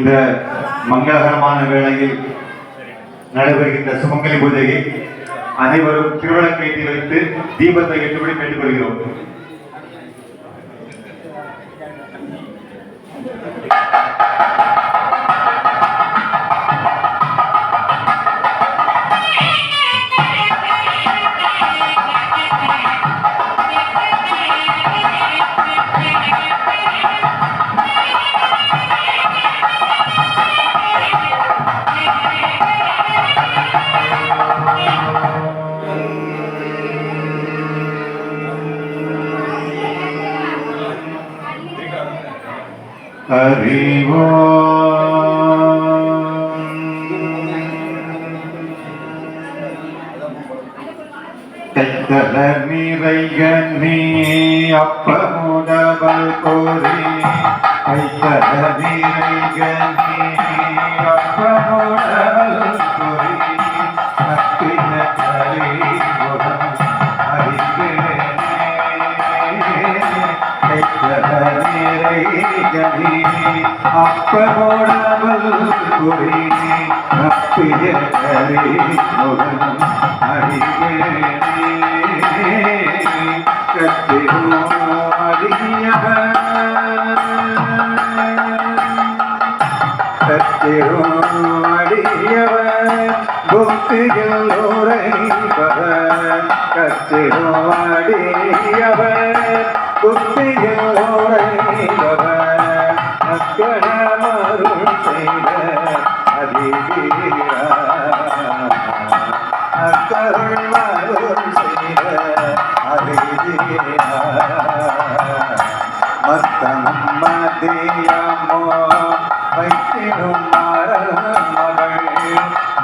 இந்த மங்களகரமான வேளையில் நடைபெறுகின்ற சுமங்கலி பூஜையை அனைவரும் திருவிளக்கேற்றி வைத்து தீபத்தை ஏற்றும்படி கேட்டுக்கொள்கிறோம். அறிவோ கைத்தலர் நிறைகண்ணே அப்பமுடவல் கோரி கைத்தலர் நிறைகண்ணே அப்பமுடவல் கோரி அக்கின கலை குணம் அறிகிறேனே கைத்தலர் நிறைகண்ணே அப்பமுடவல் கோரி அப்பிய கலை குணம் அறிகிறேனே கத்திரோடியவர் புத்தியில் உரைபவர் கத்திரோடியவர் புத்தியில் உரைபவர் அக்கணமருள் செய்த அதிவீரா அக்கருள் மருள் செய்த அதிவீரா மத்தம் மதியமோ வைத்திடும் மகள்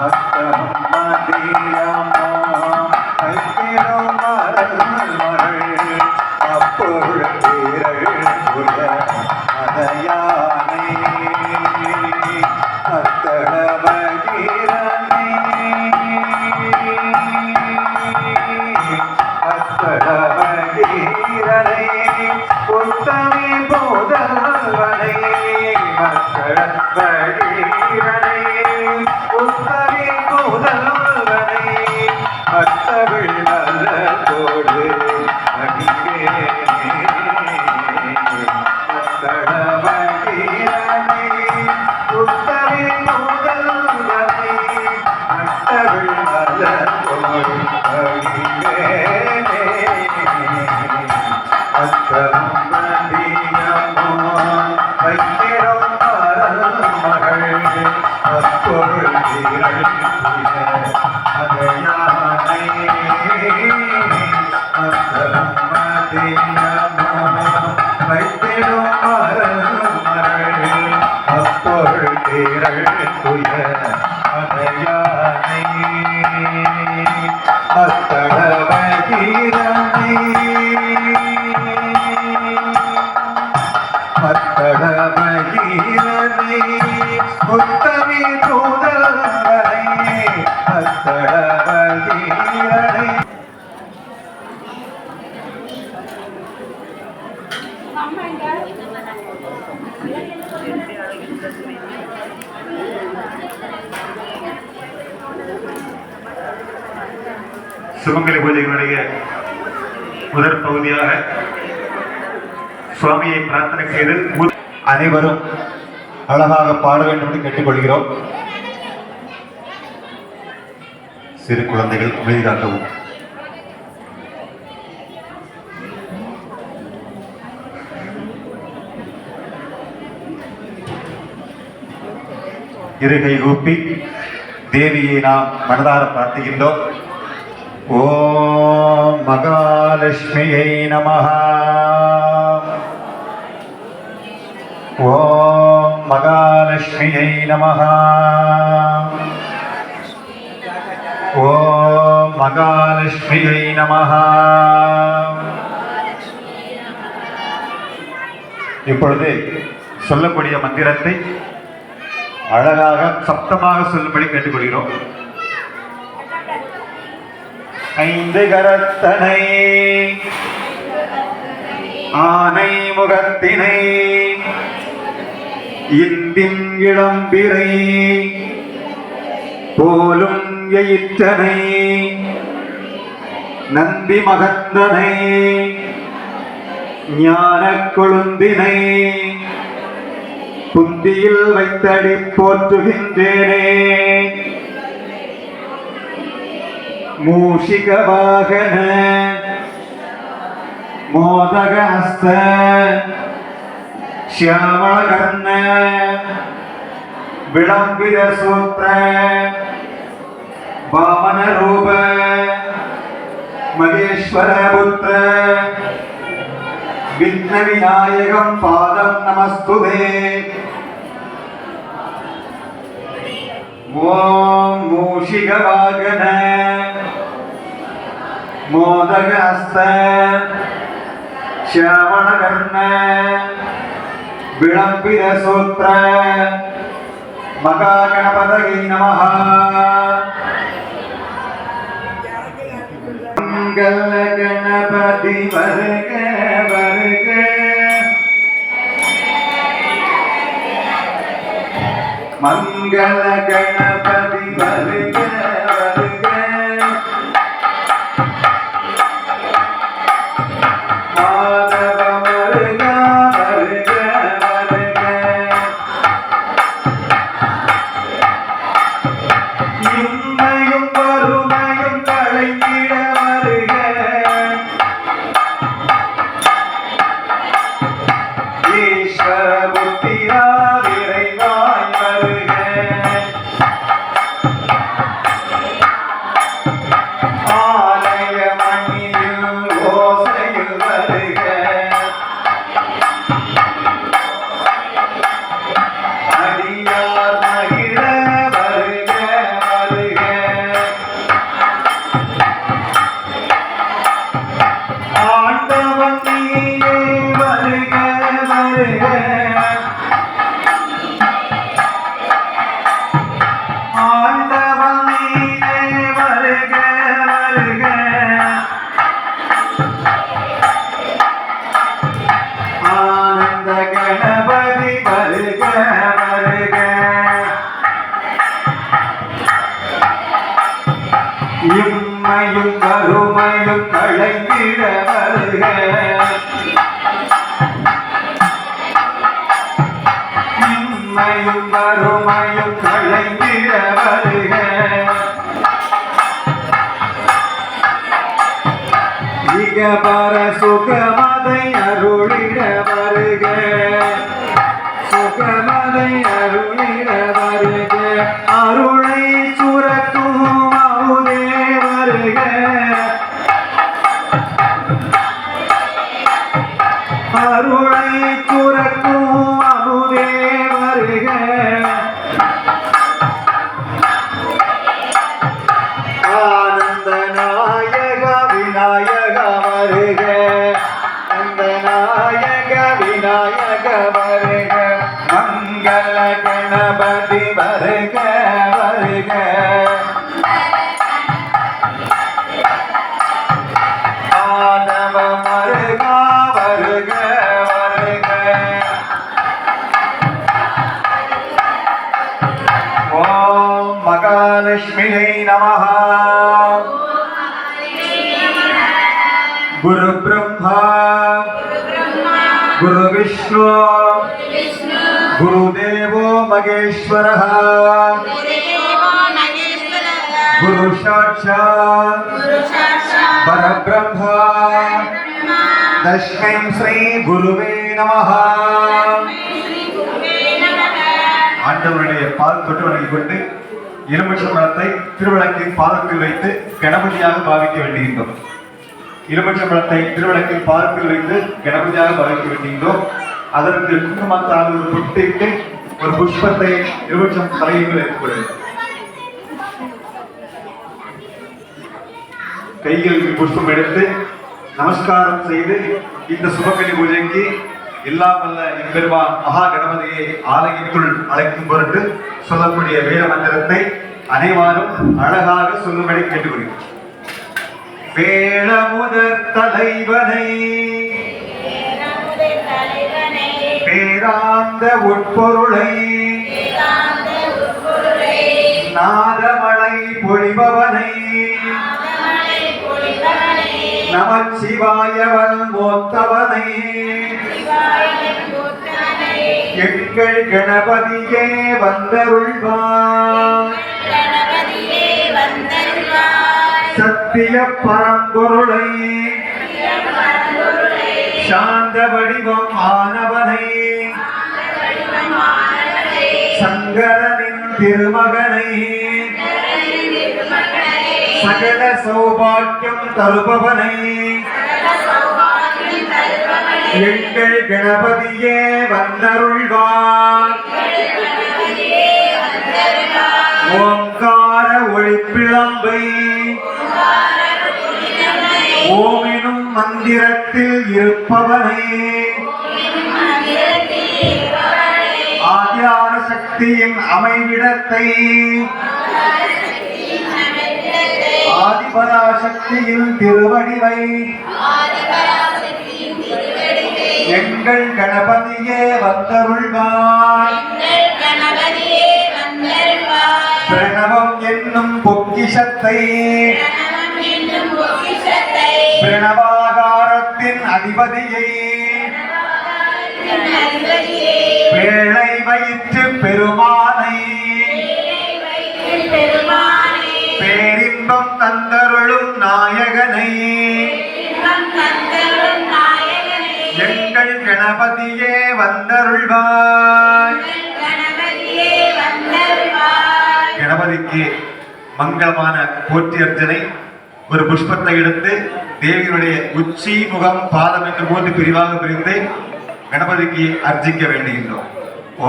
மத்தம் மதியமோ வைத்திடும் மகள் அப்பொழுதீரள் புல அதையானை அத்தடவகீரனை அத்தடவகீரனை உத்தமி போதல்வனை மக்களவகீரனை உத்தமி போதல்வனை அத்தமிழ் நல்ல தோடு அடிக்கேனே மக்களவகீரனை உத்தமி போதல்வனை அத்தமிழ் நல்ல தோடு அடிக்கேனே அத்தம் மதியமோ வைத்திடும் மகள் அப்பொருள் தீரள் அதையானை அத்தம் மதியமோ வைத்திடும் மகள் அப்பொருள் தீரள் துய அதையானை அத்தடவகீரனை அத்தடவகீரனை உத்தமி தூதல்வனை அத்தடவகீரனை சுமங்கலி பூஜைகளுடைய முதற் பகுதியாக சுவாமியை பிரார்த்தனை செய்து அனைவரும் அழகாக பாட வேண்டும் என்று கேட்டுக்கொள்கிறோம். சிறு குழந்தைகள் அமைதியாகவும் இருகை கூப்பி தேவியை நாம் மனதார பிரார்த்திக்கின்றோம். ஓம் மகாலட்சுமியை நமஹ ஓம் மகாலட்சுமியை நமஹ ஓம் மகாலட்சுமியை நமஹ. இப்பொழுது சொல்லக்கூடிய மந்திரத்தை அழகாக சப்தமாக சொல்லும்படி கேட்டுக்கொள்கிறோம். ஐந்து கரத்தனை ஆனை முகத்தினை இந்தின் இளம்பிறை போலும் எயிற்றனை நந்தி மகந்தனை ஞான கொழுந்தினை புந்தியில் வைத்தடி போற்றுகின்றேனே. மூஷிக வாகன மோதக ஹஸ்த ಶ್ಯಾಮಳಕರ್ಣ ವಿಳಂಬಿತ ಸೂತ್ರ ವಾಮನ ರೂಪ ಮಹೇಶ್ವರ ಪುತ್ರ ವಿಘ್ನ ವಿನಾಯಕಂ ಪಾದಂ ನಮಸ್ತುತೆ. ಓಂ ಮೂಷಿಕ ವಾಗನ ಮೋದಕ ಹಸ್ತ ಶ್ಯಾಮಳಕರ್ಣ ವಿಳಂಬಿತ ಸೂತ್ರ ಮಹಾಗಣಪತಯೇ ನಮಃ. ಮಂಗಲ ಗಣಪತಿ ವರ್ಗ ವರ್ಗ ಮಂಗಲ ಗಣಪತಿ ವರ್ಗ ವರ್ಗ ಮಾಧವ ವರ್ಗ ವರ್ಗ இம்மையும் வறுமையும் களைந்திட வருக. ஈஸ்வர புத்திரா விரைவாய் வருக. ஆலய மணியில் ஓசையில் வருக. அடியார் மகிழ வருக வருக. ஆண்டவன் நீயே வருக வருக. ஆண்டவன் நீயே வருக வருக. ஆனந்த கணபதி வருக வருக. இம்மையும் வறுமையும் களைந்திட வருக. இம்மையும் வறுமையும் களைந்திட வருக. இகபர சுகமதை அருளிட வருக. சுகமதை அருளிட வருக. அருளை சுரக்கும் அமுதே வருக. அருளை சுரக்கும் அமுதே வருக. ஆனந்த நாயக விநாயக வருக. அந்த நாயக விநாயக வருக. மங்கள கணபதி வருக வருக. ஆனவ மருகா வருக வருக. ஓம் மகாலட்சுமியை நமः. குரு பிரம்மா குரு விஷ்ணு குருதேவோ மகேஸ்வரः குரு சாட்சாத் பரபிரம்மா தஸ்மை ஸ்ரீ குருவே நமः. ஆண்டவருடைய பால் தொட்டு வணங்கிக் கொண்டு எலுமிச்சை பழத்தை திருவிளக்கின் பாதத்தில் வைத்து கணபதியாக பாவிக்க வேண்டுகின்றோம். எலுமிச்சை பழத்தை திருவிளக்கின் பாதத்தில் வைத்து கணபதியாக பாவிக்க வேண்டுகின்றோம். அதற்கு குங்குமத்தால் ஒரு பொட்டிட்டு ஒரு புஷ்பத்தை எலுமிச்சம் தலையில் வைக்கப்படுகிறது. கையில் புஷ்பம் எடுத்து நமஸ்காரம் செய்து இந்த சுபகலி பூஜைக்கு எல்லாம் வல்ல எம்பெருமான் மகா கணபதியை ஆலயத்துள் அழைக்கும் பொருட்டு சொல்லக்கூடிய வேத மந்திரத்தை அனைவரும் அழகாக சொல்லும்படி கேட்டுக்கொள்கிறோம். வேளமுதற் தலைவனை வேதாந்த உட்பொருளை நாதமலை பொழிபவனை நமச்சிவாயவன் மூத்தவனை எங்கள் கணபதியே வந்தருள்வார் சத்திய பரம்பொருளை சாந்த வடிவம் ஆனவனை சங்கரனின் திருமகனை சகல சௌபாக்கியம் தருபவனை எங்கள் கணபதியே வந்தருள்வார் ஓங்கார ஒளிப்பிழம்பை ஓமெனும் மந்திரத்தில் இருப்பவனை ஆதியான சக்தியின் அமைவிடத்தை ஆதிபராசக்தியின் திருவடிவை எங்கள் கணபதியே வந்தருள்வார் பிரணவம் என்னும் பொக்கிஷத்தை பிரணவாகாரத்தின் அதிபதியை பேழை வயிற்று பெருமானை பேரின்பம் தந்தருளும் நாயகனை எங்கள் கணபதியே வந்தருள்வார் கணபதிக்கு மங்களமான போற்றி அர்ச்சனை. ஒரு புஷ்பத்தை எடுத்து தேவியினுடைய உச்சி முகம் பாதம் என்று 3 பிரிவாக பிரிந்து கணபதிக்கு அர்ச்சிக்க வேண்டுகின்றோம்.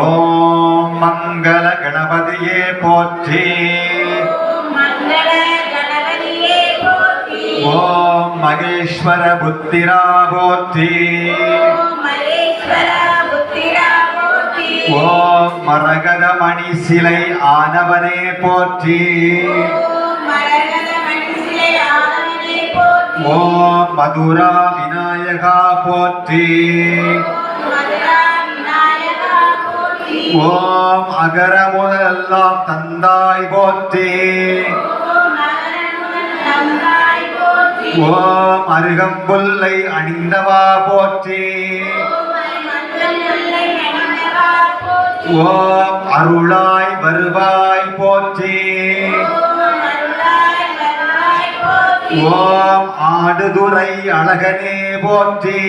ஓம் மங்கள கணபதியே போற்றி. ஓம் மகேஸ்வர புத்திரா போற்றி. ஓம் மரகத மணி சிலை ஆனவனே போற்றி. ஓம் மதுரா விநாயகா போற்றி. ஓம் அகர முதலெல்லாம் தந்தாய் போற்றி. ஓம் அருகம்புல்லை அணிந்தவா போற்றி. ஓம் அருளாய் வருவாய் போற்றி. ஓம் ஆடுதுறை அழகனே போற்றி.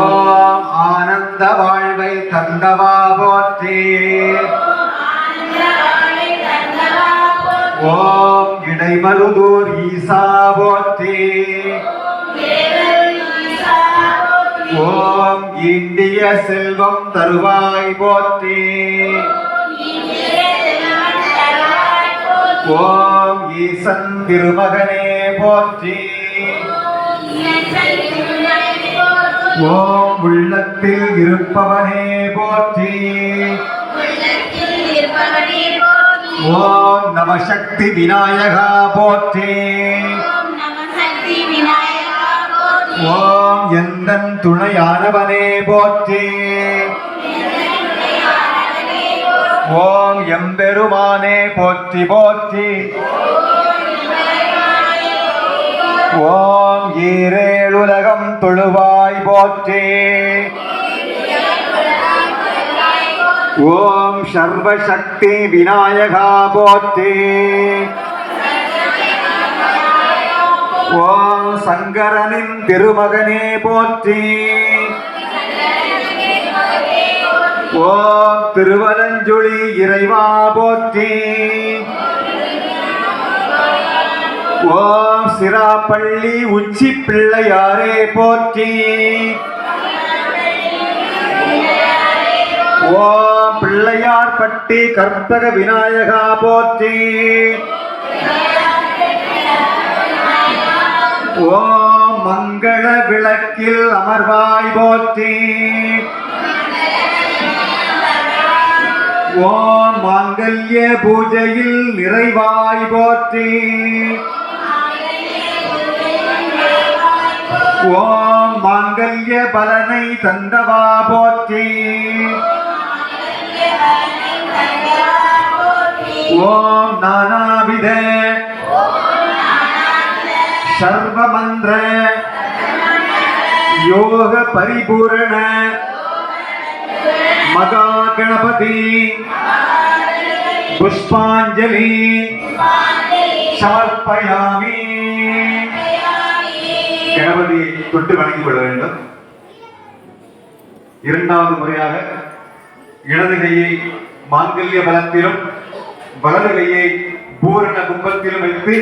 ஓம் ஆனந்த வாழ்வை தந்தவா போற்றி. ஓம் இடைமருதூர் ஈசா போற்றி. ஓம் இந்திய செல்வம் தருவாய் போற்றி. ஓம் ஈசன் திருமகனே போற்றி. ஓம் உள்ளத்தில் இருப்பவனே போற்றி. ஓம் நமசக்தி விநாயகா போற்றி. ஓம் எந்தன் துணையானவனே போற்றி. ஓம் எம்பெருமானே போற்றி போற்றி. ஓம் ஈரேழுலகம் தொழுவாய் போற்றி. ஓம் சர்வசக்தி விநாயகா போற்றி. ஓம் சங்கரனின் திருமகனே போற்றி. ஓம் திருவலஞ்சுழி இறைவா போற்றி. ஓம் சிராப்பள்ளி உச்சி பிள்ளையாரே போற்றி. ஓம் பிள்ளையார்பட்டி கற்பக விநாயகா போற்றி. ஓம் மங்கள விளக்கில் அமர்வாய் போற்றி. ஓம் மாங்கல்ய பூஜையில் நிறைவாய் போற்றி. ஓம் மாங்கல்ய பலனை தந்தவா போற்றி. ஓம் நானாவித சர்வமந்திர யோக பரிபூரண மகா கணபதி புஷ்பாஞ்சலி சமர்ப்பயாமி. கணபதியை தொட்டு வணங்கிக் கொள்ள வேண்டும். இரண்டாவது முறையாக இடது கையை மாங்கல்ய பலத்திலும் வலது கையை பூரண கும்பத்திலும் வைத்து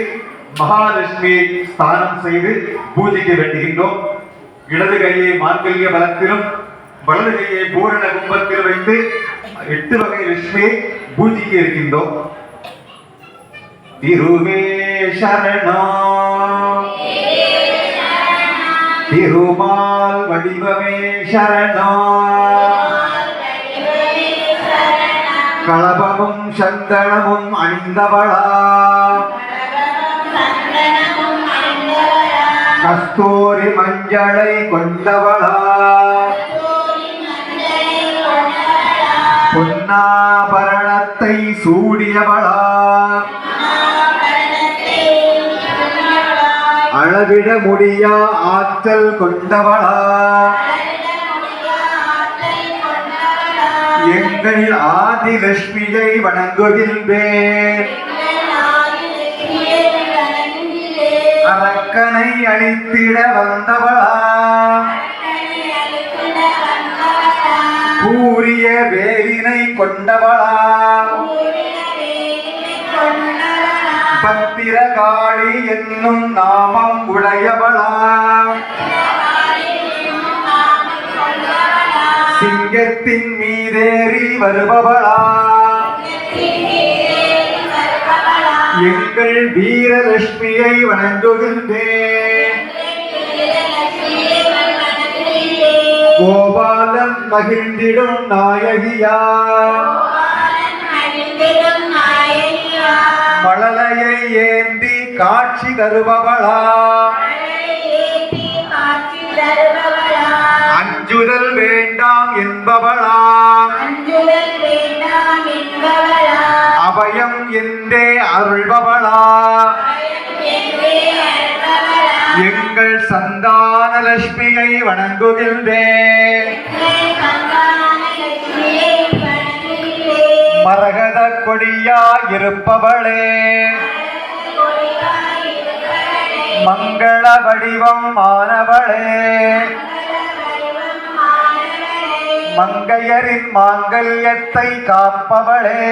மகாலட்சுமியை ஸ்தானம் செய்து பூஜிக்க வேண்டுகின்றோம். இடது கையை மாங்கல்ய பலத்திலும் வலது கையை பூரண கும்பத்தில் வைத்து 8 வகை லட்சுமியை பூஜிக்க இருக்கின்றோம். திருவே சரணம், திருமால் வடிவமே சரணம், களபமும் சந்தனமும் அணிந்தவளா, கஸ்தூரி மஞ்சளை கொண்டவளா, பொன்னாபரணத்தை சூடியவளா, அளவிட முடியா ஆற்றல் கொண்டவளா, எங்கள் ஆதிலட்சுமியை வணங்குகின்றேன். அரக்கனை அழித்திட வந்தவளா, கூறிய வேலினை கொண்டவளா, பத்திரகாளி என்னும் நாமம் உடையவளா, சிங்கத்தின் மீதேறி வருபவளா, எங்கள் வீரலட்சுமியை வணங்குகின்றேன். கோபாலன் மகிழ்ந்திடும் நாயகியா, மழலையை ஏந்தி காட்சி தருபவளா, அஞ்சுதல் வேண்டாம் என்பவளா, அபயம் என்றே அருள்பவளா, எங்கள் சந்தான லட்சுமியை வணங்குகின்றேன். மரகத கொடியா இருப்பவளே, மங்கள வடிவம் ஆனவளே, மங்கையரின் மாங்கல்யத்தை காப்பவளே,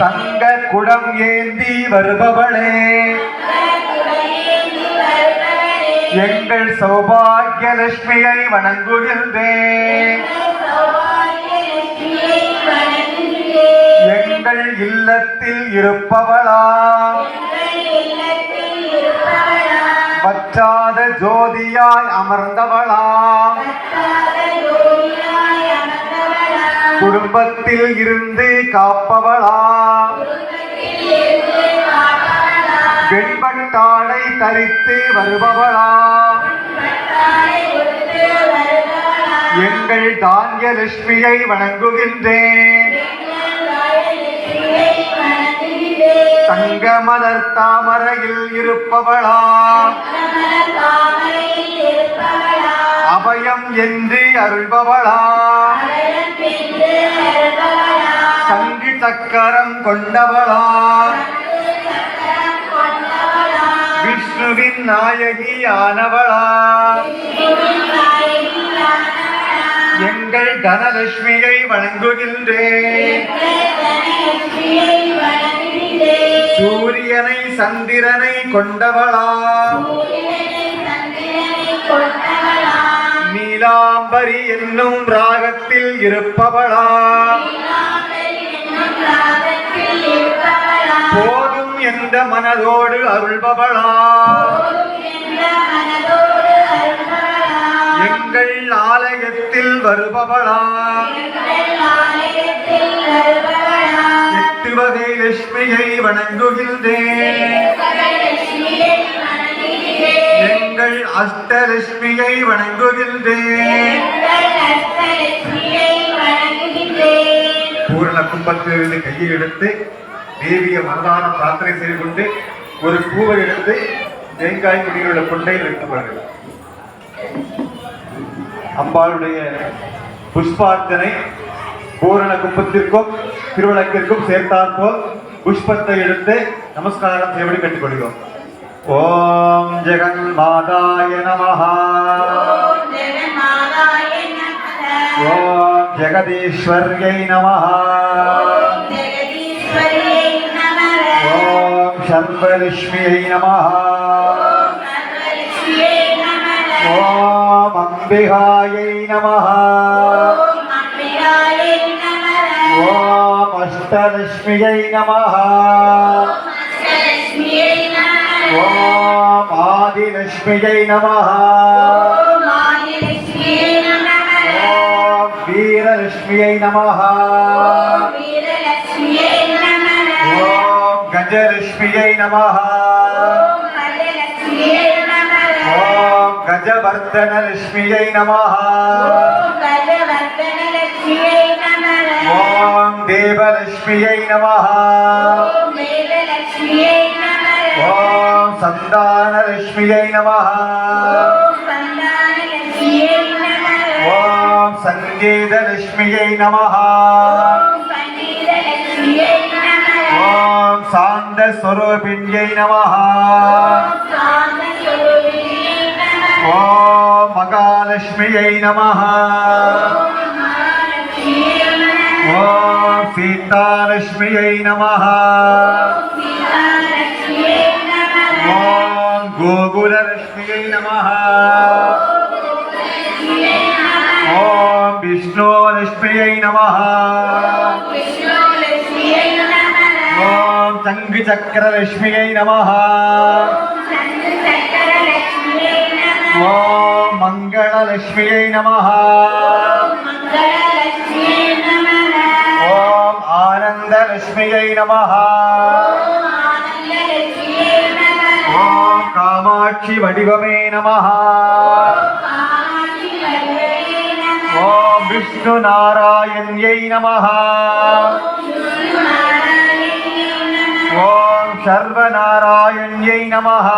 தங்க குடம் ஏந்தி வருபவளே, எங்கள் சௌபாகிய லட்சுமியை வணங்குகின்றேன். எங்கள் இல்லத்தில் இருப்பவளா, வற்றாத ஜோதியாய் அமர்ந்தவளா, குடும்பத்தில் இருந்து காப்பவளா, வெண்பட்டாடை தரித்து வருபவளா, எங்கள் தானிய லட்சுமியை வணங்குகின்றேன். தங்க மலர் தாமரையில் இருப்பவளா, அபயம் என்று அருள்பவளா, சங்கு சக்கரம் கொண்டவளா, விஷ்ணுவின் நாயகி ஆனவளா, எங்கள் தனலட்சுமியை வணங்குகின்றேன். சூரியனை சந்திரனை கொண்டவளா, நீலாம்பரி என்னும் ராகத்தில் இருப்பவளா, போதும் என்ற மனதோடு அருள்பவளா, எங்கள் ஆலயத்தில் வருபவளாம் 8 வகை லட்சுமியை வணங்குகின்றேன். எங்கள் அஷ்டலட்சுமியை வணங்குகின்றேன். பூரண கும்பத்திலிருந்து கையை எடுத்து தேவிய மனதான பிரார்த்தனை செய்து கொண்டு ஒரு பூவை எடுத்து தேங்காய் குடியில் உள்ள கொண்டையில் வைத்துக் கொள்ளுங்கள். அம்பாளுடைய புஷ்பார்ச்சனை பூரண கும்பத்திற்கும் திருவிளக்கிற்கும் சேர்த்தாற்போல் புஷ்பத்தை எடுத்து நமஸ்காரம் செய்வடி கட்டுக்கொள்கிறோம். ஓம் ஜெகன் மாதாய நமஹ. ஓம் ஜெகதீஸ்வர்யை நமஹ. ஓம் சர்வலட்சுமியை நமஹ. ஓம் அம்பிகாயை நமஹ. ஓம் அஷ்டலட்சுமியை நமஹ. ஓம் ஆதிலட்சுமியை நமஹ. ஓம் வீரலட்சுமியை நமஹ. ஓம் கஜலட்சுமியை நமஹ. ஓம் கஜவர்தனலட்சுமியை நமஹ. ஓம் தேவலட்சுமியை நமஹ. ஓம் சந்தானலட்சுமியை நமஹ. ஓம் சங்கீதலட்சுமியை நமஹ. ஓம் சாந்தஸ்வரூபிண்யை நமஹ. ஓம் மகாலட்சுமியை நமஹ. ஓம் சீதாலட்சுமியை நமஹ. ஓம் கோகுலலட்சுமியை நமஹ. ஓம் விஷ்ணுலட்சுமியை நமஹ. ஓம் சங்கு சக்கரலட்சுமியை நமஹ. ஓம் மங்களலட்சுமியை நமஹ. ஓம் ஆனந்தலட்சுமியை நமஹ. ஓம் காமாட்சி வடிவமே நமஹ. ஓம் விஷ்ணு நாராயண்யை நமஹ. ஓம் சர்வநாராயண்யை நமஹ.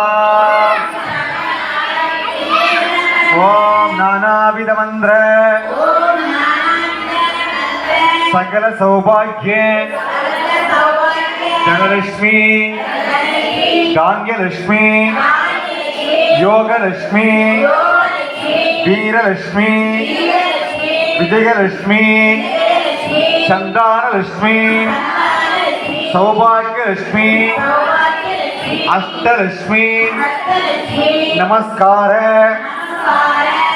ஓம் நானாவித மந்திர சகல சௌபாகிய தனலட்சுமி தான்யலட்சுமி யோகலட்சுமி வீரலட்சுமி விஜயலட்சுமி சந்தானலட்சுமி சௌபாகியலட்சுமி அஷ்டலட்சுமி நமஸ்கார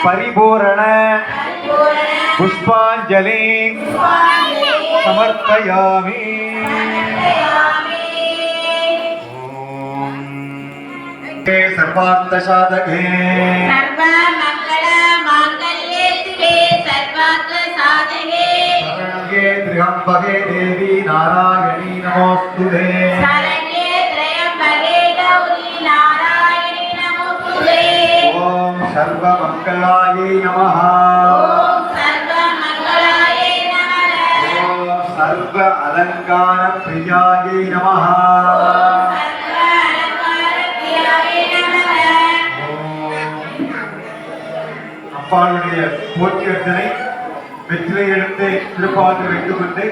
பரிபூரண புஷ்பாஞ்சலி சமர்ப்பயாமி. சர்வார்த்த சாதகே சர்வ மங்கள மாங்கல்யே சிவே சர்வார்த்த சாதகே சரண்யே த்ரியம்பகே தேவி நாராயணி நமோஸ்துதே. சரண்யே த்ரியம்பகே கௌரி நாராயணி நமோஸ்துதே. ஓம் சர்வ மங்களாயை நமஹ. ஓம் சர்வ மங்களாயை நமः. ஓம் சர்வ அலங்கார பிரியாயை நமஹ. அப்பாளுடைய போற்றியர்த்தனை வெற்றிலை எடுத்து திருப்பாவில் வைத்துக் கொண்டு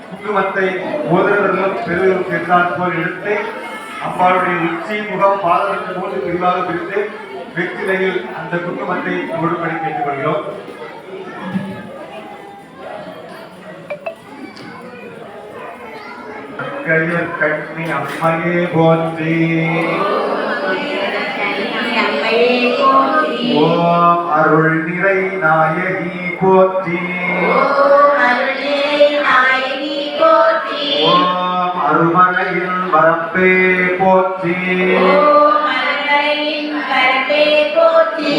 குங்குமத்தை ஓதுவர்களும் பெருவரும் சேர்ந்தாற் போல் எடுத்து அப்பாளுடைய உச்சி முகம் பாதத்தின் போது விரிவாக பிரித்து வெற்றிலையில் அந்த குங்குமத்தை முழுபடி கேட்டுக் கொள்கிறோம். கையர் கண்ணி அம்மையே போற்றி. ஓம் அருள் நிறை நாயகி போற்றி. ஓம் அருமலையில் வரப்பே போற்றி.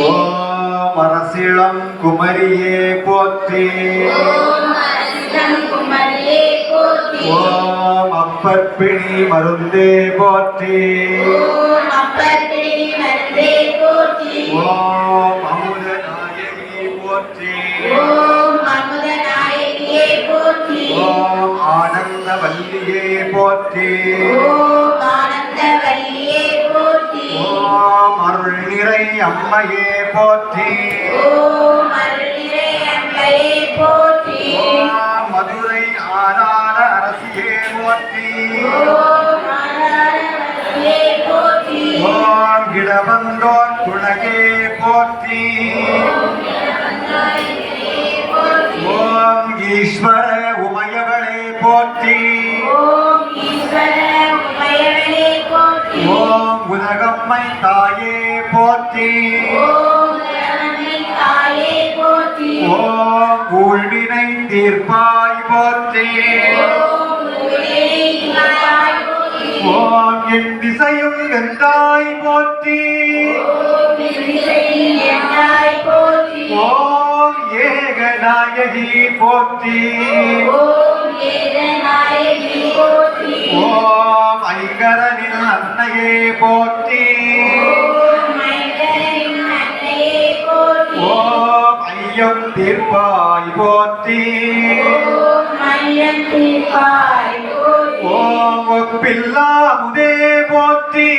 ஓம் அரசிளம் குமரியே போற்றி. ஓம் அரசிளம் குமரியே போற்றி. ஓம் அப்பற்பிணி மருந்தே போற்றி. ஓம் அப்பற்பிணி மருந்தே போற்றி. ஓம் அமுத நாயகி போற்றி. ஓம் அமுத நாயகியே போற்றி. ஓம் ஆனந்த வல்லியே போற்றி. ஓம் ஆனந்த வல்லியே போற்றி. ஓம் அருள் நிறை அம்மையே போற்றி. ஓம் அருள்நிறை அம்மையே போற்றி. ஓம் மதுரை ஆதார அரசியே போற்றி. ஓம் ஆனந்தவல்லியே போற்றி. ஓம் இடவந்தோன் துணகே போற்றி. ஓம் ஈஸ்வர உமையவளே போற்றி. ஓம் ஈஸ்வர உமையவளே போற்றி. ஓம் உலகம்மை தாயே போற்றி. ஓம் உலகம்மை தாயே போற்றி. ஓம் ஊழ்வினை தீர்ப்பாய் போற்றி. ஓம் உலகினியாய் போற்றி. ஓம் என் திசையும் வென்றாய் போற்றி. ஓம் எதிரிசையில் என்றாய் போற்றி. ஓம் ஏகநாயகி போற்றி. ஓம் ஏகநாயகி போற்றி. ஓம் ஐங்கரனின் அன்னையே போற்றி. ஓம் மைந்தரின் அன்னையே போற்றி. ஓம் ஐயம் தீர்ப்பாய் போற்றி. ஓம் மையம் தீர்ப்பாய் போற்றி. ஓம் ஒப்பில்லா முதே போற்றி.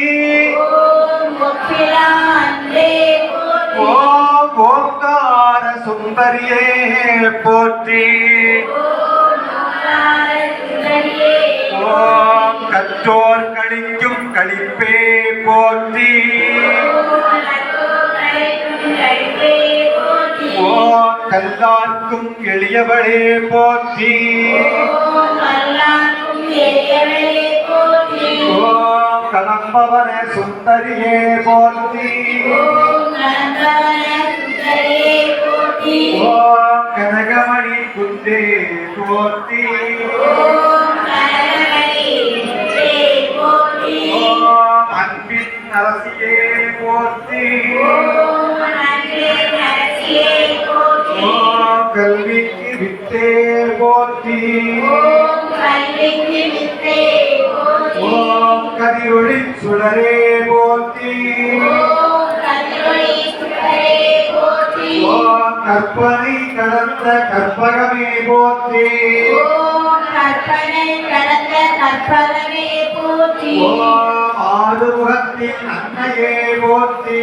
ஓம் ஒப்பிலா அன்பே போற்றி. ஓம் ஓங்கார சுந்தரியே போற்றி. ஓம் ஓங்கார சுந்தரியே ஓம் கற்றோர் கழிக்கும் களிப்பே போற்றி. ஓம் நட்டோரைக்கும் கழிப்பே போற்றி. ஓம் கல்லார்க்கும் எளியவளே போற்றி. ஓம் அல்லார்க்கும் எளியவளே போற்றி. ஓம் கலம்பவன சுந்தரியே போற்றி. ஓம் நந்தவன சுந்தரியே போற்றி. ஓம் கனகமணி குந்தே போற்றி. ஓம் கனகமணி சுந்தரே போற்றி. ஓம் அன்பின் அரசியே போற்றி. ஓம் அன்பே அரசியே போற்றி. ஓம் கல்விக்கு வித்தே போற்றி. ஓம் கல்விக்கு வித்தே போற்றி. ஓம் கதிரொளி சுடரே போற்றி. ஓம் கதிரொளி சுடரே போற்றி. ஓம் கற்பனை கடந்த கற்பகமே போற்றி. ஓம் கற்பனை கடந்த கற்பகமே போற்றி. ஓம் ஆறுமுகத்தின் அன்னையே போற்றி.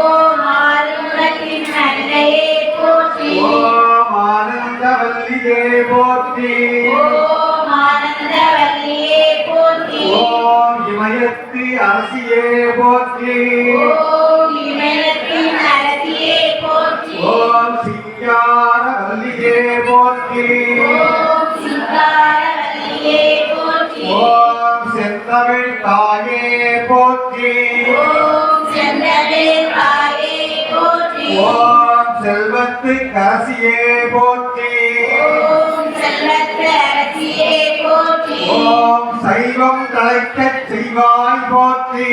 ஓம் ஆறுமுகத்தின் அன்னையே போற்றி. ஓம் ஆனந்தவல்லியே போற்றி. ஓம் ஆனந்தவல்லியே போற்றி. ஓம் இமயத்து அரசியே போற்றி. ஓம் இமயத்தின் அரசியே போற்றி. ஓம் சிங்கார வல்லியே போற்றி. ஓம் சிங்காரவல்லியே போற்றி. ஓம் செந்தமிழ் தாயே போற்றி. ஓம் செந்தமிழ் தாயே போற்றி. ஓம் செல்வத்து கரசியே போற்றி. ஓம் செல்வத்து அரசியே போற்றி. ஓம் சைவம் தலைக்கச் செய்வாய் போற்றி.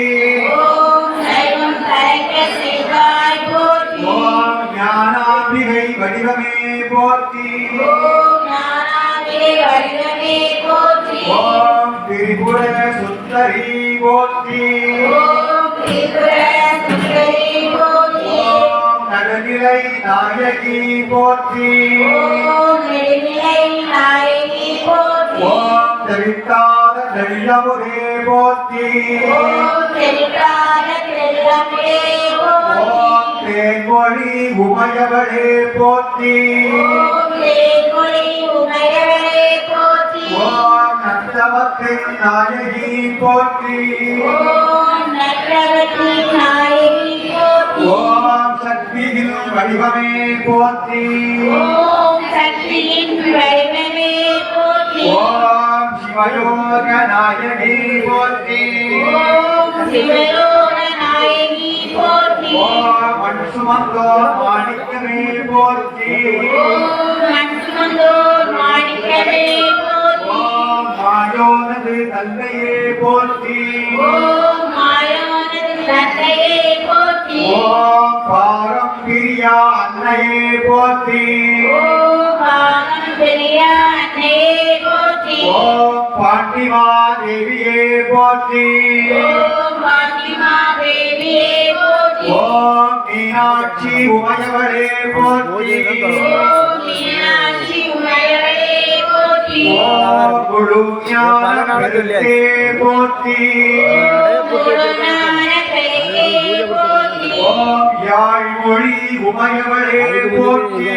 ஓம் சைவம் தழைக்க செய்வாய் போற்றி. ஓம் ஞானாம்பிகை வடிவமே போற்றி. ஓம் ஞானாம்பிகை வடிவமே போற்றி. ஓம் திரிபுர சுந்தரி போற்றி. ஓம் திரிபுர சுந்தரி போற்றி. ஓம் நடுநிலை நாயகி போற்றி. ஓம் நெடுநிலை நாயகி போற்றி. ஓம் தவித்தாத நெல்லமுதே போற்றி. ஓம் தெளிவான தெள்ளமுதே போற்றி. ஓம் தேன்மொழி உமையவளே போற்றி. ஓம் தேன்மொழி உமையவளே போற்றி. ஓம் நத்தவத்தின் நாயகி போற்றி. ஓம் நற்றவத்தின் நாயகி போற்றி. ஓம் சக்தியின் வடிவமே போற்றி. ஓம் சக்தியின் வடிவமே போற்றி. ஓம் சிவயோக நாயகி போற்றி. ஓம் சிவயோக நாயகி போற்றி. ஓம் மண்சுமந்தோர் மாணிக்கமே போற்றி. ஓம் மண்சுமந்தோர் மாணிக்கமே போற்றி. ஓம் மாயோனது தந்தையே போற்றி. ஓம் மாயோனது தந்தையே போற்றி. ஓம் பாரம் பிரியா அன்னையே போற்றி ஓம் பாகம் பெரிய அன்னையே போற்றி ஓம் பாண்டிமா தேவியே போற்றி ஓம் பாத்திமா தேவியே போற்றி ஓம் மீனாட்சி உமையவளே போற்றி ஓம் மீனாட்சி உமையவளே போற்றி ஓம் முழு ஞான பெருத்தே போற்றி குருஞான பெருக்கே போற்றி ஓம் யாழ்மொழி உமையவளே போற்றி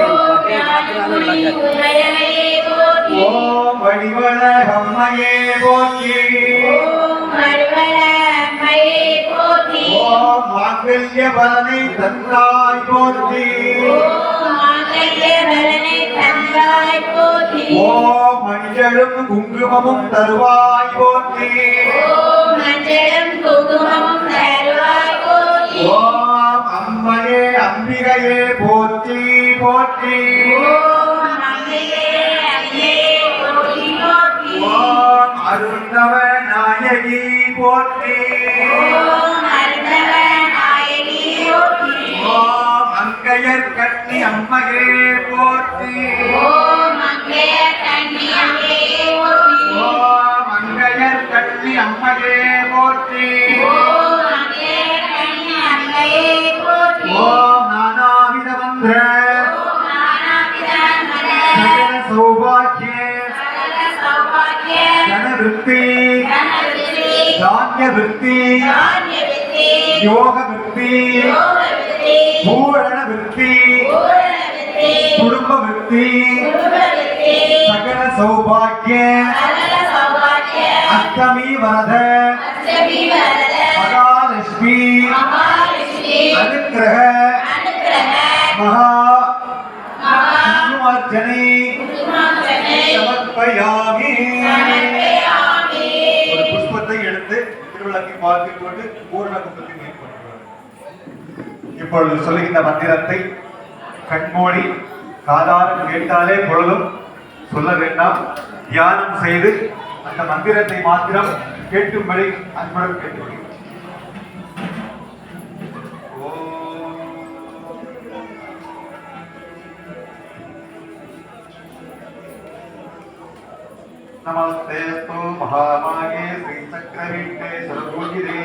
ஓம் ஞானமொழி உமையவளே போற்றி ஓம் வடிவள அம்மையே போற்றி ஓம் மறுவல அம்மையே போற்றி ஓம் மாங்கல்ய பலனை தந்தாய் போற்றி ஓம் மாங்கல்ய பலனை தந்தாய் போற்றி ஓம் மஞ்சளும் குங்குமமும் தருவாய் போற்றி ஓம் மஞ்சளும் குங்குமமும் தருவாய் போற்றி ஓம் அம்மையே அம்பிகையே போற்றி போற்றி ஓம் அம்மையே அம்மையே போற்றி போற்றி ஓம் அருந்தவ நாயகி போற்றி ஓம் அருந்தவ நாயகி போற்றி ஓம் அங்கையர் கண்ணி அம்மையே போற்றி ஓம் அங்கைய கண்ணி அம்மையே போற்றி ஓம் அங்கையர் கண்ணி அம்மையே போற்றி ஓம் அங்கைய கண்ணி அம்மையே போற்றி ஓம் நானாவித மந்திர ஓம் நானாவித மந்திர சகல சௌபாக்கிய சகல சௌபாக்கிய ஜனவிருத்தி தனவிருத்தி தானிய விருத்தி தானிய விருத்தி யோக விருத்தி யோக விருத்தி பூரண விருத்தி பூரண விருத்தி குடும்ப விருத்தி குருப விருத்தி சகல சௌபாக்கிய சகல சௌபாக்கிய அஷ்டமி வரத அஷ்டமி வரத மகாலட்சுமி மகாலட்சுமி அனுக்கிரக அனுக்கிரக மகா மகா குசுமார்ச்சனை குசுமார்ச்சனை சமர்ப்பயாமி சமர்ப்பயாமி. ஒரு புஷ்பத்தை எடுத்து திருவிளக்கை பார்த்துக் கொண்டு பூரண கும்பத்தை மேற்கொள்கிறார். இப்பொழுது சொல்லுகின்ற மந்திரத்தை கண்மூடி காதார கேட்டாலே பொழுதும் சொல்ல வேண்டாம், தியானம் செய்து அந்த மந்திரத்தை மாத்திரம் கேட்கும்படி அன்புடன் கேட்டுக்கொள்கிறேன். नमस्तेस्तु महामाये श्रीचक्रवीटे सर्वभूजिरे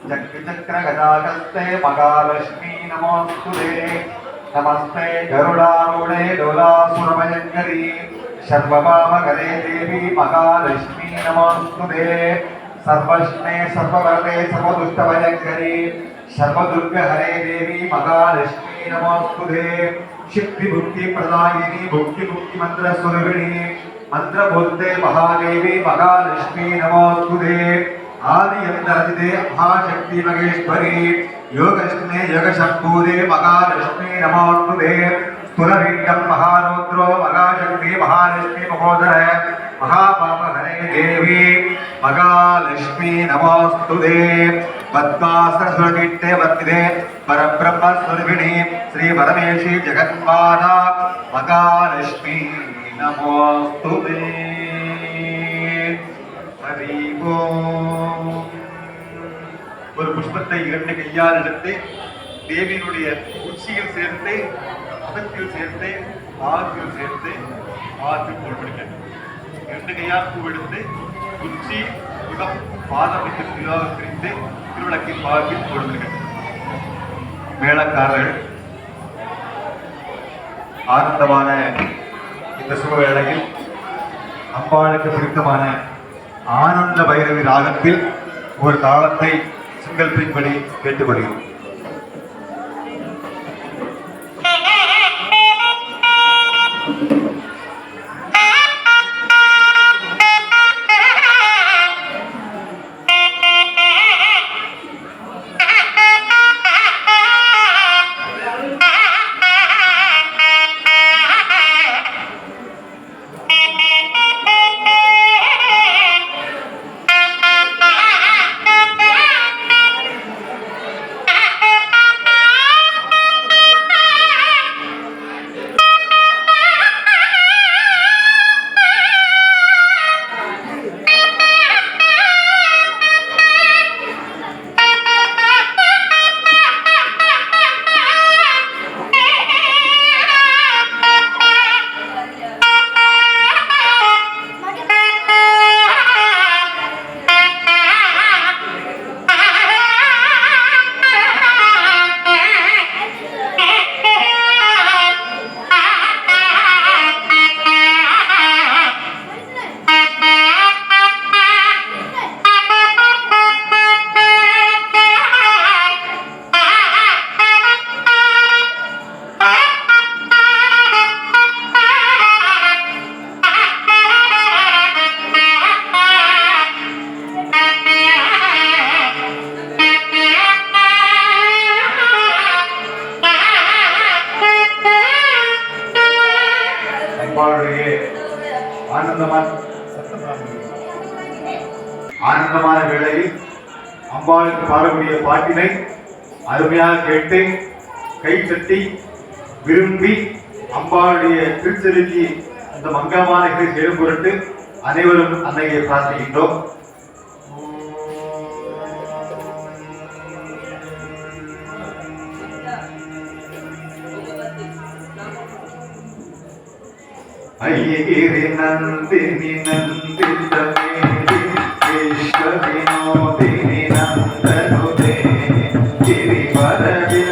चक्रगदाकस्ते महालक्ष्मी नमोस्तुते नमस्ते गरुडारूढे डोलासुरभयङ्करी सर्वभावकरे देवी महालक्ष्मी नमोस्तुते सर्वस्मे सर्ववरदे सर्वदुष्टभयङ्करी सर्वदुर्गहरे देवी महालक्ष्मी नमोस्तुते सिद्धिभुक्तिप्रदायिनी भुक्तिमुक्तिमन्त्रस्वरूपिणी मंत्रबोधते महादेवी महालक्ष्मी नमोस्तुते आदियंतरजिते महाशक्ति महेश्वरी योगस्ने योगशंभुदे महालक्ष्मी नमोस्तुते स्थूलपिंडम महारुद्रो महाशक्ति महालक्ष्मी महोदर महापापहरे देवी महालक्ष्मी नमोस्तुते पद्मासनसुरकीर्ते वर्तिते परब्रह्मस्वरूपिणी श्री परमेशी जगन्माता महालक्ष्मी நமோஸ்துதே. ஹரி ஓம். ஒரு புஷ்பத்தை இரண்டு கையால் எடுத்து தேவியினுடைய உச்சியில் சேர்த்து முகத்தில் சேர்த்து ஆற்றில் சேர்த்து ஆற்றில் போட்டுவிடுங்க. இரண்டு கையால் பூ எடுத்து உச்சி முகம் பாதம் பிரித்து திருவிளக்கின் பாகத்தில் போடுங்க. மேளக்காரர்கள் ஆனந்தமான இந்த சுபவேளையில் அம்பாளுக்கு பிடித்தமான ஆனந்த பைரவி ராகத்தில் ஒரு தாளத்தை சங்கல்பின்படி கேட்டுக்கொள்கிறோம். ஆனந்தமான வேளையில் அம்பாளுக்கு பாடக்கூடிய பாட்டினை அருமையாக கேட்டு கை தட்டி விரும்பி அம்பாளுடைய திருச்செலுத்தி அந்த மங்கமான இசை சேரும் பொருட்டு அனைவரும் அன்னையை பிரார்த்திக்கின்றோம். ஐயகிரி நந்தினி நந்திதமேதி விஸ்வ வினோதினி நந்தனுதே கிரிவரவில்ய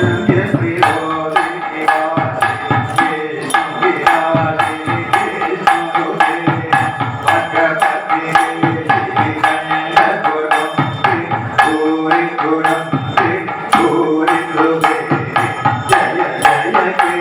விரோதினி வாசி விராஜினி கேசுதே பகவதி கண்ணகுரம் பூரி குரம் பூரி குருவே ஜய ஜய கே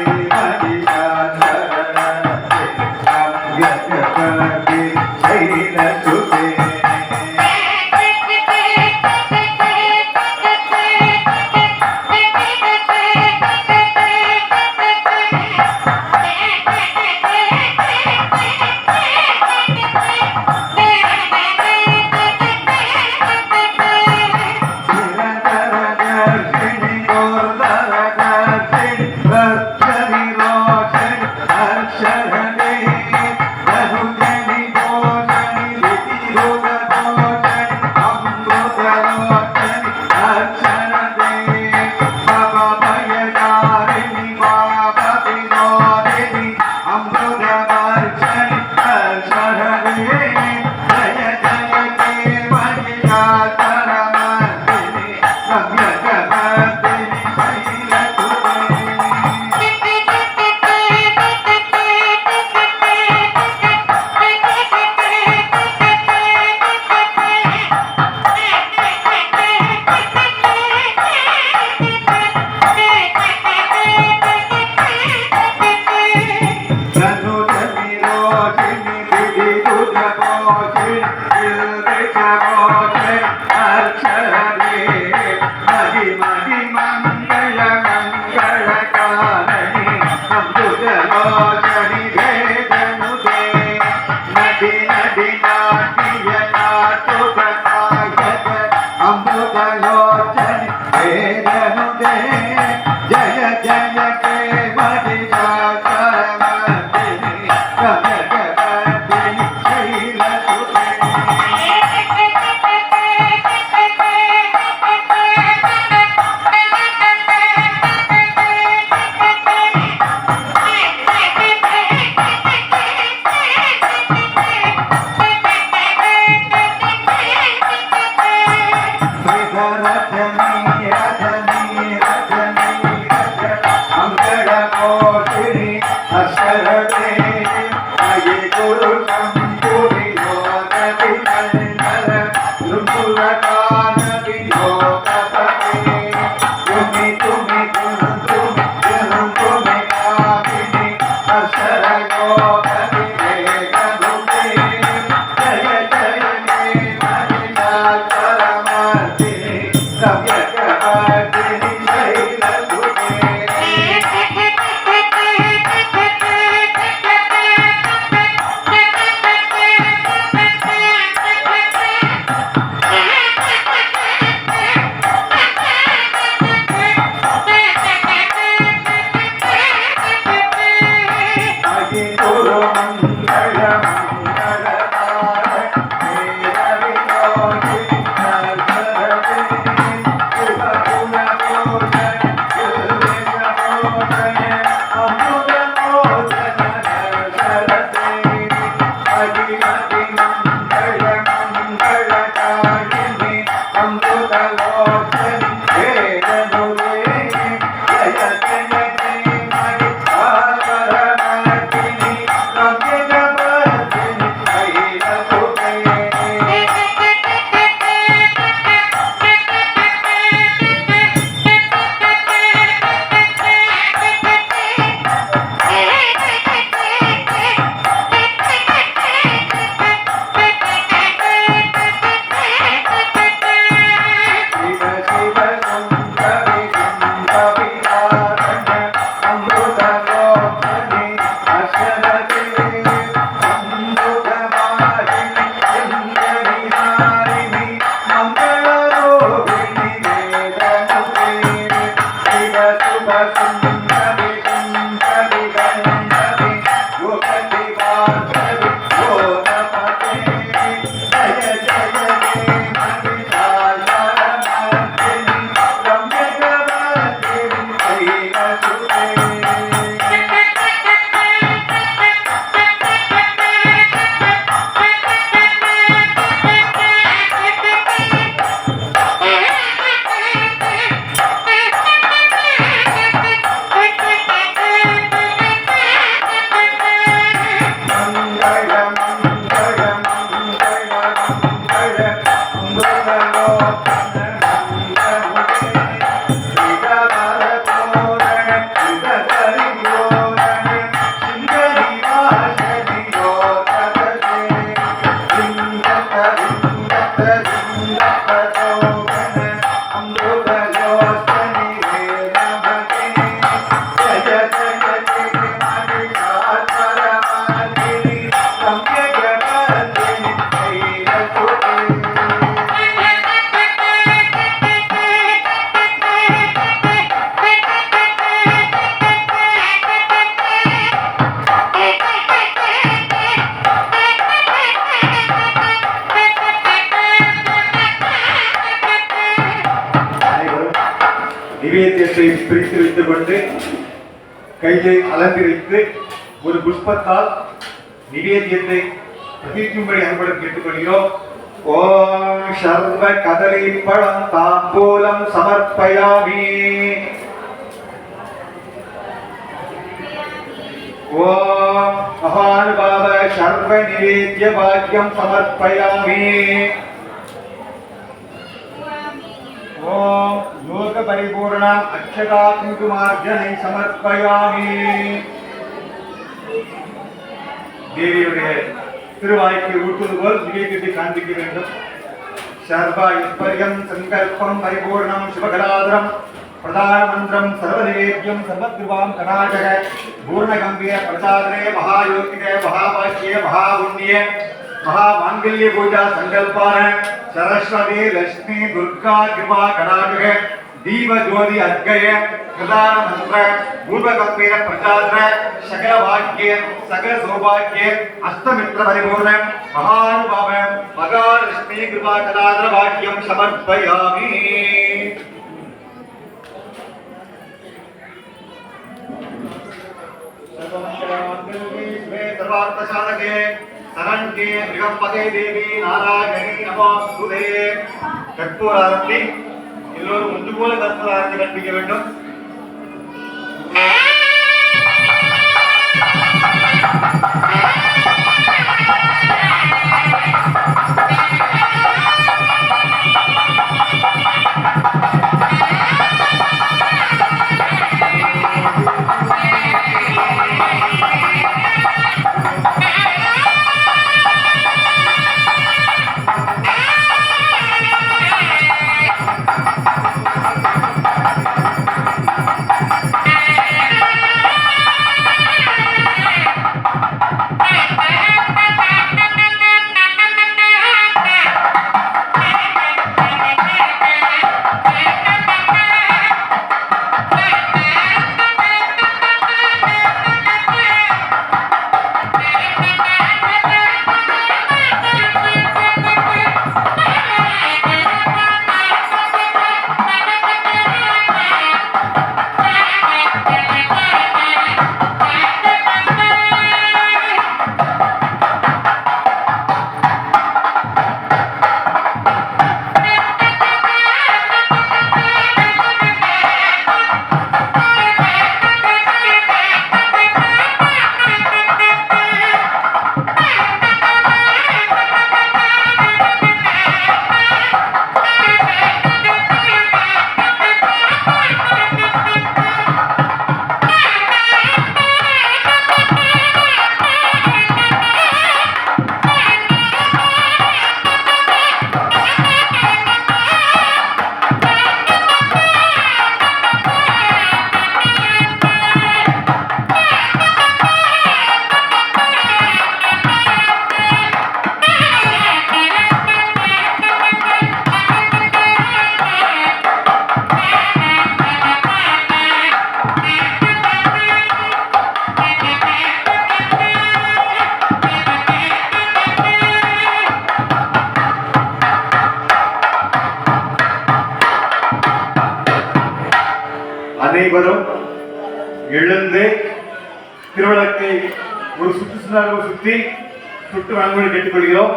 நைவேத்தியத்தை பிரித்து வைத்துக் கொண்டு கையை அலங்கரித்து ஒரு புஷ்பத்தால் நிவேத்தியத்தை பிரதிக்கும்படி அன்புடன் கேட்டுக்கொள்கிறோம். ஓம் சர்வ கதலி பழம் தாம்பூலம் சமர்ப்பயாமி. ஓம் மகானுபாவ சர்வ நிவேத்ய பாக்கியம் சமர்ப்பயாமி. ஓம் யோக பரிபூர்ண அக்ஷதா குங்குமார்ஜனை சமர்ப்பயாமி. தேவியுடைய திருவாய்க்கு ஊட்டுவது போல் நிவேதியத்தை காண்பிக்க வேண்டும். சர்வ ஐஸ்வர்யம் சங்கல்பம் பரிபூர்ணம் சிவகலாதரம் பிரதான மந்திரம் சர்வநிவேத்யம் சர்வத்ருவாம் கடாஜக பூர்ணகம்பிய பிரசாதனே மகாயோகிதே மகாபாக்கிய மகாபுண்ணிய महामांगल्य पूजा संकल्पान सरस्वती लक्ष्मी दुर्गा कृपा कटाक्ष दीव ज्योति अर्घय प्रधान मंत्र पूर्व कल्पेन प्रचार सकल भाग्य सकल सौभाग्य अष्टमित्र परिपूर्ण महानुभाव महालक्ष्मी कृपा कटाक्ष भाग्यम समर्पयामि. सर्वार्थ साधके சரண்யே மிகப்பதே தேவி நாராயணி நமோஸ்துதே. கற்பூர ஆரத்தி எல்லோரும் ஒன்று போல கற்பூர ஆரத்தி கற்பிக்க வேண்டும். அனைவரும் எழுந்து திருவிளக்கை ஒரு சுற்றி சுட்டு வழங்கும்படி கேட்டுக்கொள்கிறோம்.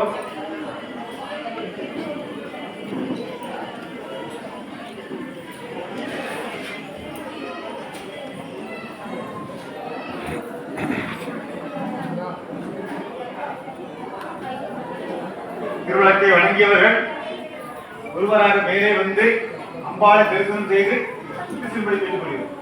திருவிளக்கை வழங்கியவர்கள் ஒருவராக மேலே வந்து அம்பாளை தரிசனம் செய்து சுற்றி கேட்டுக்கொள்கிறோம்.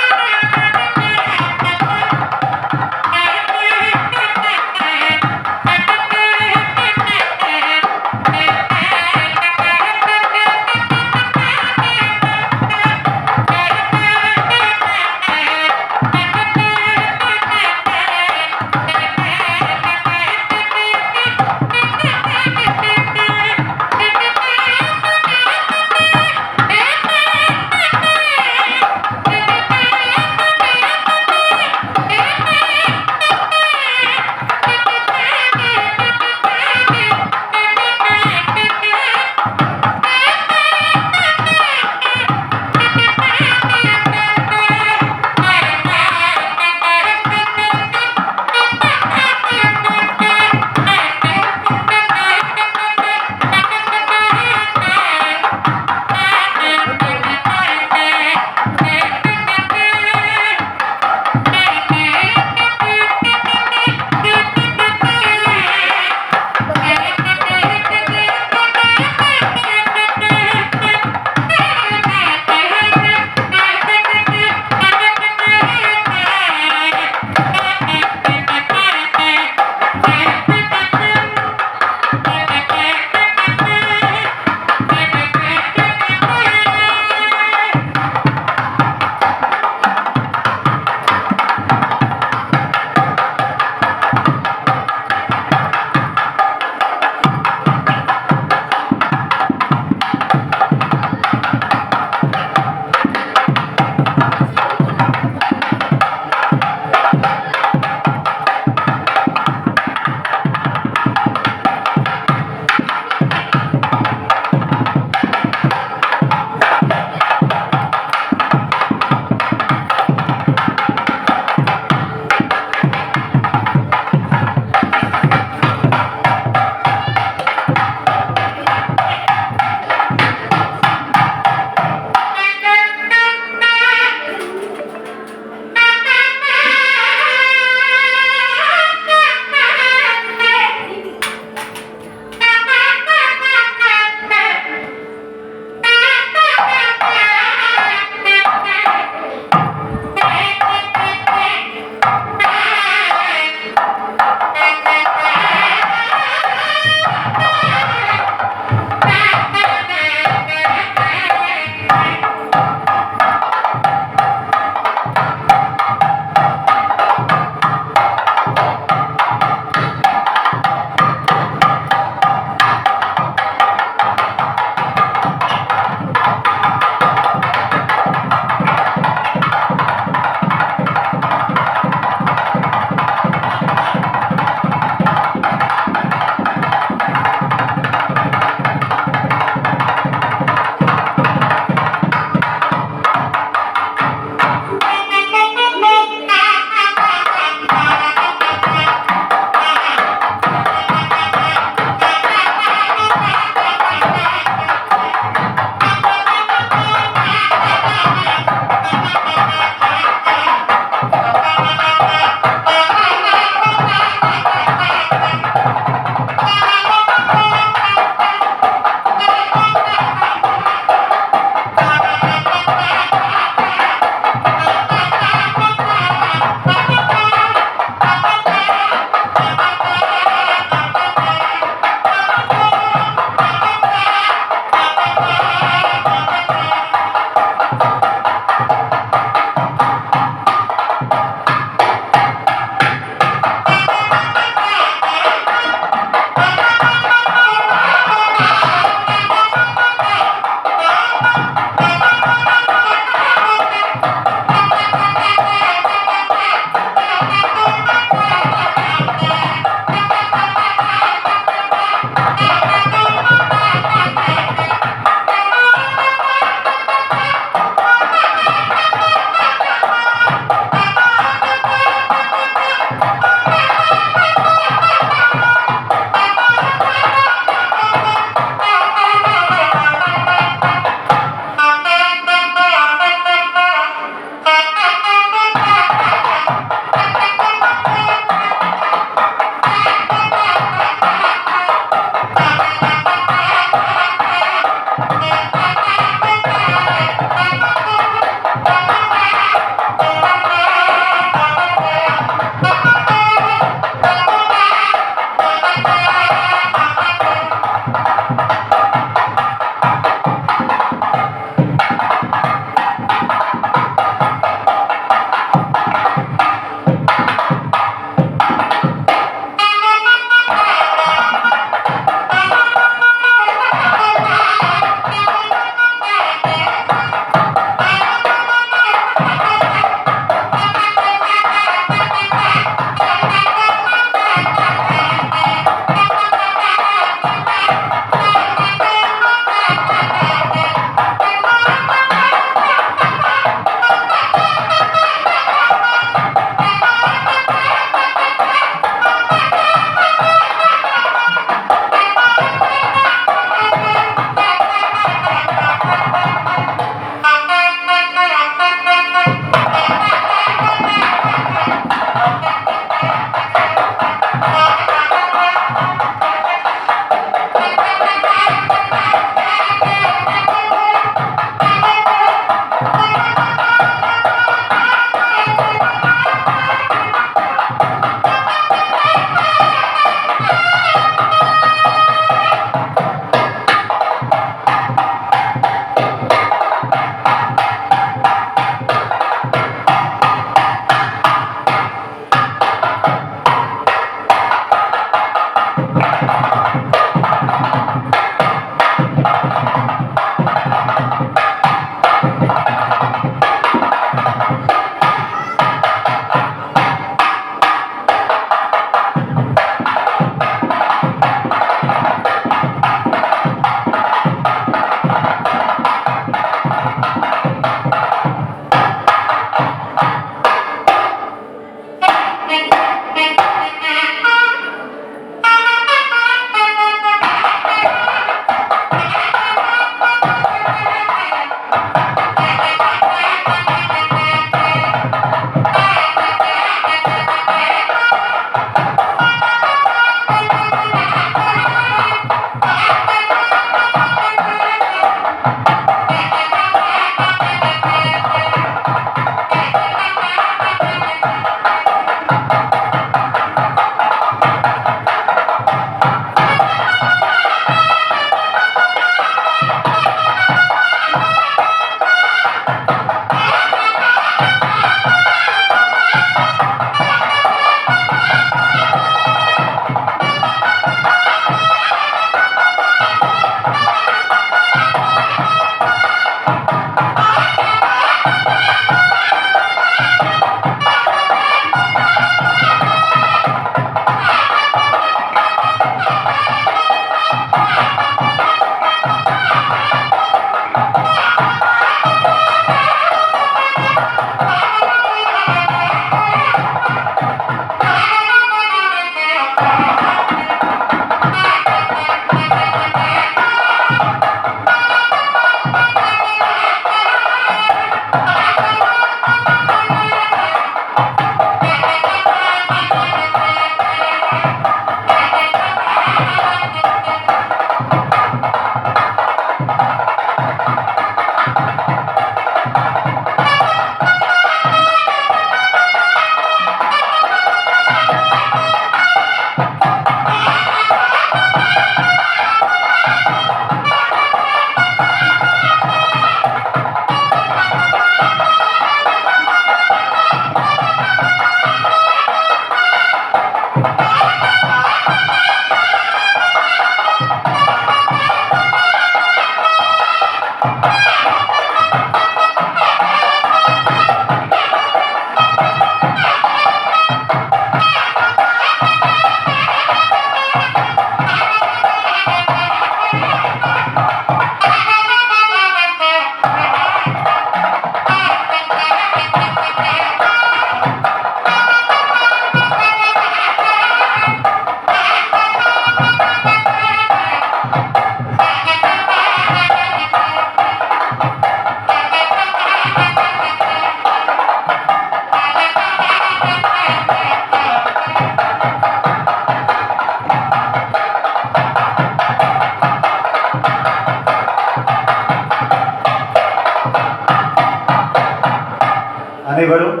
அனைவரும்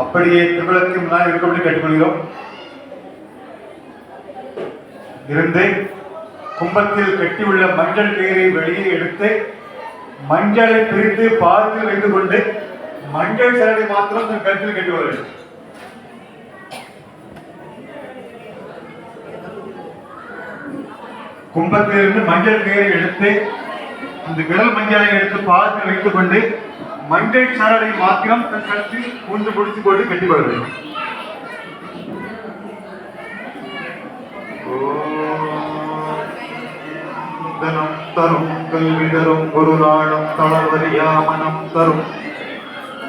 அப்படியே திருவிழாக்கு முன்னால் இருக்கும்படி கேட்டுக்கொள்கிறோம். இருந்து கும்பத்தில் கட்டியுள்ள மஞ்சள் கயிறை வெளியே எடுத்து மஞ்சளை பிரித்து பாதத்தில் வைத்துக் கொண்டு மஞ்சள் சரடை மாத்திரம் தன் கழுத்தில் கட்டி வர வேண்டும். கும்பத்திலிருந்து மஞ்சள் கயிறை எடுத்து அந்த விரல் மஞ்சளை எடுத்து பாதத்தில் வைத்துக் கொண்டு மஞ்சள் சரடை மாத்திரம் தன் கழுத்தில் கூண்டு பிடித்துக் கொண்டு கட்டி வர வேண்டும். தனம் தரும் கல்வி தரும் ஒரு நாளும் தளர்வறியாமனம் தரும்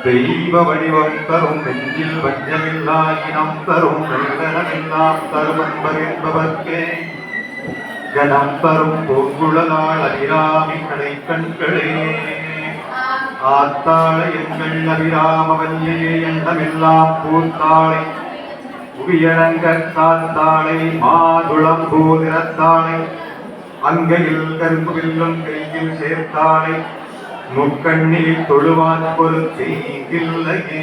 தெய்வ வடிவம் தரும் நெஞ்சில் வஞ்சமில்லா இனம் தரும் வெள்ளனமெல்லாம் தரும் என்பவர்க்கே கணம் தரும் பொங்குழலாள் அபிராமி கடை கண்களே ஆத்தாளை எங்கள் அபிராம வல்லியே எண்ணமெல்லாம் பூத்தாளை புவியழங்கத்தாளை மாதுளம் பூதிரத்தாளை அங்கையில் கருப்பு வில்லும் கையில் சேர்த்தாளை முக்கண்ணில் தொழுவான் பொருத்தி இல்லையே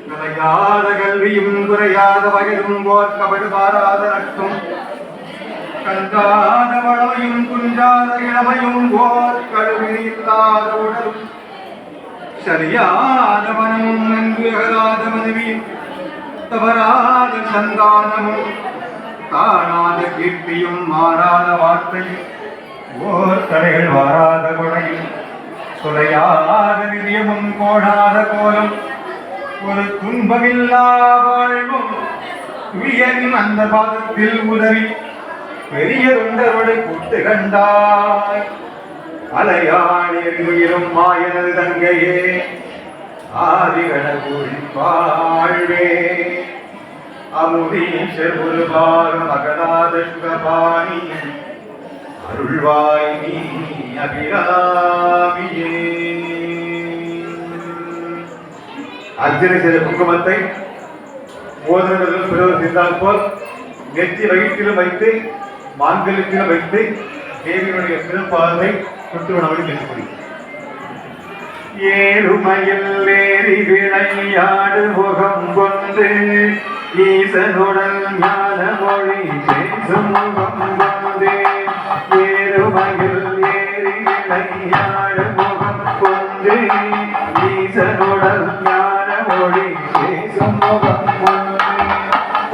குறையாத கல்வியும் குறையாத வயதும் போர் கபடு பாராத நட்டும் கண்டாத வளமையும் குன்றாத இளமையும் போர் கழுவில்லாத உடலும் சரியாத மனமும் நன்கு அகலாத மனைவியும் தவறாத சந்தானமும் காணாத கீர்த்தியும் மாறாத வார்த்தையும் ஓர் கரைகள் வாராத கொடையும் குறையாத நிதியமும் கோடாத கோலம் ஒரு துன்பமில்லா வாழ்வும் உயரின் அந்த பாதத்தில் உதவி பெரிய தொண்டரோடு கூட்டு கண்டாய் அலையாளியர் உயிரும் மாயனது தங்கையே ஆதிகணபூரி வாழ்வே அமுதீஷர் ஒரு பாரம் அகலாத சுகபாணி அருள்வாய் நீ அபிராமியே. அர்ஜுனை செய்த குங்குமத்தை மோதிரங்களும் பிறகு செய்தால் போல் நெற்றி வயிற்றிலும் வைத்து மான்களுக்கிலும் வைத்து தேவியினுடைய திருப்பாதை தொட்டு உணவடி பேசப்படுகிறது. ஏழுமையில் ஏறி விளையாடு முகம் கொண்டு ஈசனுடன் ஞான மொழி பேசும் முகம் கொண்டு ஏழுமையில் ஏறி விளையாடு முகம் கொண்டு ஈசனுடன் ஞான மொழி பேசும் முகம் கொண்டு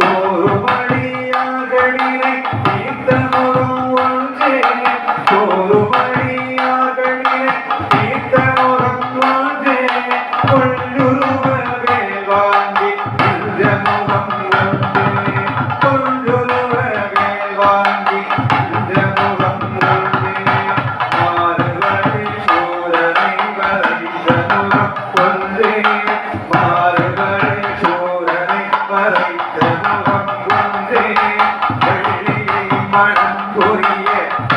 ஒரு வழியாகலினை தீர்த்த முகம் ஒன்றே ஒரு வழியாகலினை தீர்த்த முகம் ஒன்றே கொள்ளுருவவே வாங்கி இந்த முகம் ஒன்றே கொள்ளுருவவே வாங்கி இந்த முகம் ஒன்றே மாறுவழி சோதனை வரைந்த முகம் ஒன்றே மாறுவழி சோதனை வரைந்த முகம் ஒன்றே வள்ளியை மனம் புரிய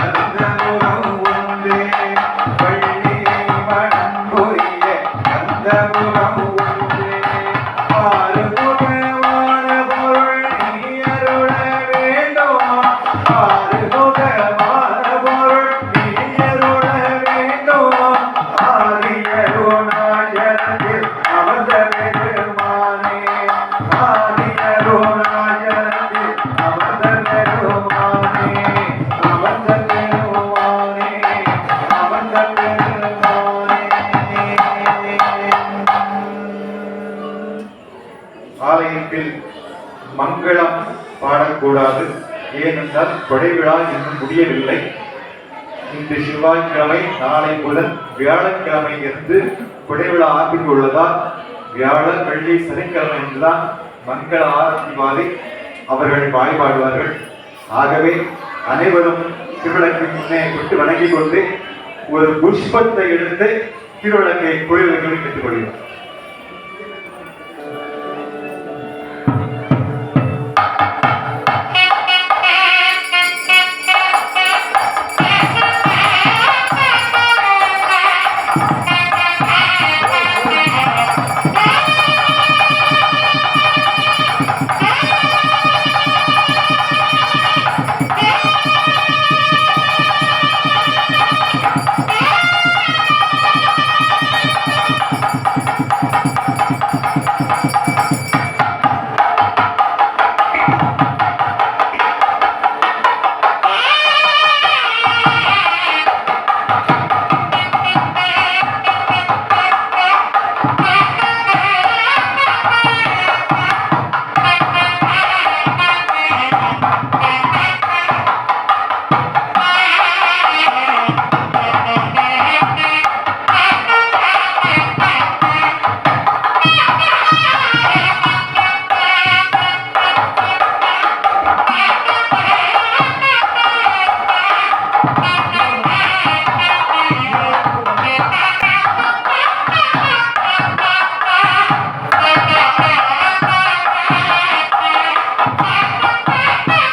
அந்த முகம் ஒன்றே வள்ளியை மனம் புரிய அந்த முகம் ஒன்றே ஆறுமுகமான பொருள் நீ அருள வேண்டும் ஆறுமுகமான பொருள் நீ அருள வேண்டும் ஆதியருணாச்சலத்தில் அமர்ந்த பெருமானே ஆதியருணாச்சலத்தில் அமர்ந்த பெருமானே அமர்ந்த பெருமானே அமர்ந்த பெருமானே. ஆலயத்தில் மங்களம் பாடக்கூடாது, ஏனென்றால் கொடை விழா இன்னும் முடியவில்லை. இன்று செவ்வாய்க்கிழமை, நாளை புதன், வியாழக்கிழமை இருந்து குடைவிழா ஆரம்பிக்க உள்ளதால் வியாழன், வெள்ளி, சனிக்கிழமை என்றுதான் மங்கள ஆரத்தி மாலை அவர்கள் வாய்ப்பாடுவார்கள். ஆகவே அனைவரும் திருவிளக்கு முன்னே கொண்டு வணங்கிக் கொண்டு ஒரு புஷ்பத்தை எடுத்து திருவிளக்கை கோயில்களில் பெற்றுக் கொள்கிறோம்.